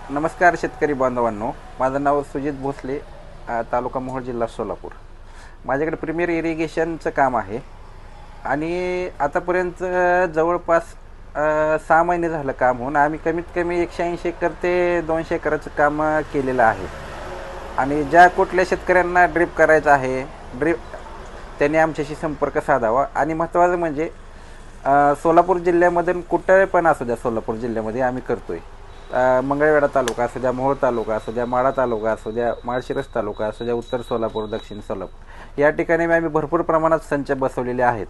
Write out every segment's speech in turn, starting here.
नमस्कार शेतकरी बांधवांनो, माझं नाव सुजित भोसले, तालुका मोहोळ, जिल्हा सोलापूर. माझ्याकडे प्रीमियर इरिगेशनचं काम आहे आणि आतापर्यंत जवळपास 6 महिने झालं काम होऊन आम्ही कमीत कमी 180 एकर ते 200 एकराचं काम केलेलं आहे. आणि ज्या कुठल्या शेतकऱ्यांना ड्रिप करायचं आहे, त्यांनी आमच्याशी संपर्क साधावा. आणि महत्त्वाचं म्हणजे सोलापूर जिल्ह्यामधून कुठे पण असू द्या, सोलापूर जिल्ह्यामध्ये आम्ही करतो आहे. मंगळवेढा तालुका असू द्या, मोहोळ तालुका असू द्या, माढा तालुका असू द्या, माळशिरस तालुका असू द्या, उत्तर सोलापूर, दक्षिण सोलापूर, या ठिकाणी आम्ही भरपूर प्रमाणात संच बसवलेले आहेत.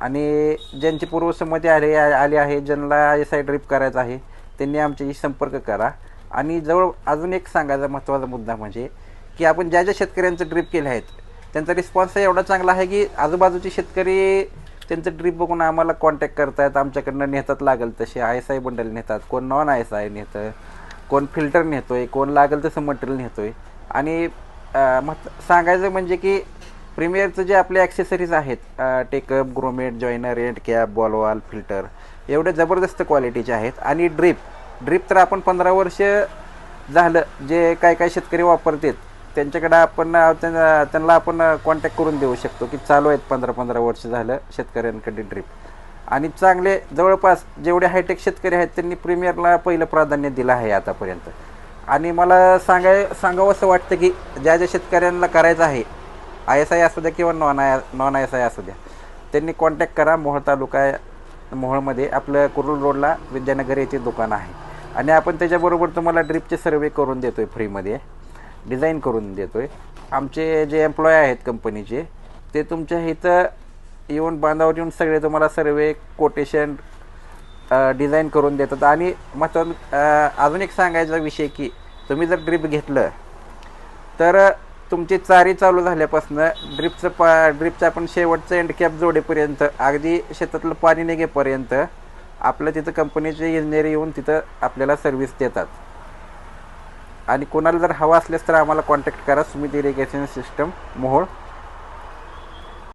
आणि ज्यांची पूर्वसंमती आली आहे, ज्यांना SI ड्रिप करायचं आहे, त्यांनी आमच्याशी संपर्क करा. आणि अजून एक सांगायचा महत्त्वाचा मुद्दा म्हणजे की आपण ज्या शेतकऱ्यांचं ड्रिप केले आहेत त्यांचा रिस्पॉन्स एवढा चांगला आहे की आजूबाजूचे शेतकरी त्यांचं ड्रिप बघून आम्हाला कॉन्टॅक्ट करतात, आमच्याकडनं नेतात लागेल तसे ISI बंडल नेतात, कोण नॉन ISI नेतं, कोण फिल्टर नेतो आहे, कोण लागेल तसं मटेरियल नेतो आहे. आणि सांगायचं म्हणजे की प्रीमियरचं जे आपले ॲक्सेसरीज आहेत, take up, grommet, joiner, end cap, ball valve, filter, एवढे जबरदस्त क्वालिटीचे आहेत. आणि ड्रिप तर आपण 15 वर्ष झालं जे काय शेतकरी वापरतात त्यांच्याकडे आपण त्यांना आपण कॉन्टॅक्ट करून देऊ शकतो की चालू आहेत 15 वर्ष झालं शेतकऱ्यांकडे ड्रिप. आणि चांगले जवळपास जेवढे हायटेक शेतकरी आहेत त्यांनी प्रीमियरला पहिलं प्राधान्य दिलं आहे आतापर्यंत. आणि मला सांगावं असं वाटतं की ज्या शेतकऱ्यांना करायचं आहे, ISI असू द्या किंवा नॉन ISI असू द्या, त्यांनी कॉन्टॅक्ट करा. मोहोळमध्ये आपलं कुरुल रोडला विद्यानगर येथे दुकान आहे. आणि आपण त्याच्याबरोबर तुम्हाला ड्रिपचे सर्वे करून देतो आहे, फ्रीमध्ये डिझाईन करून देतो आहे. आमचे जे एम्प्लॉय आहेत कंपनीचे ते तुमच्या इथं येऊन बांधावर येऊन सगळे तुम्हाला सर्वे, कोटेशन, डिझाईन करून देतात. आणि अजून एक सांगायचा विषय की तुम्ही जर ड्रिप घेतलं तर तुमची चारी चालू झाल्यापासून ड्रिपचं आपण शेवटचं एंड कॅप जोडेपर्यंत, अगदी शेतातलं पाणी निघेपर्यंत आपलं तिथं कंपनीचे इंजिनियर येऊन तिथं आपल्याला सर्व्हिस देतात. आणि कोणाला जर हवा असल्यास तर आम्हाला कॉन्टॅक्ट करा. Sumit irrigation system, Mohol.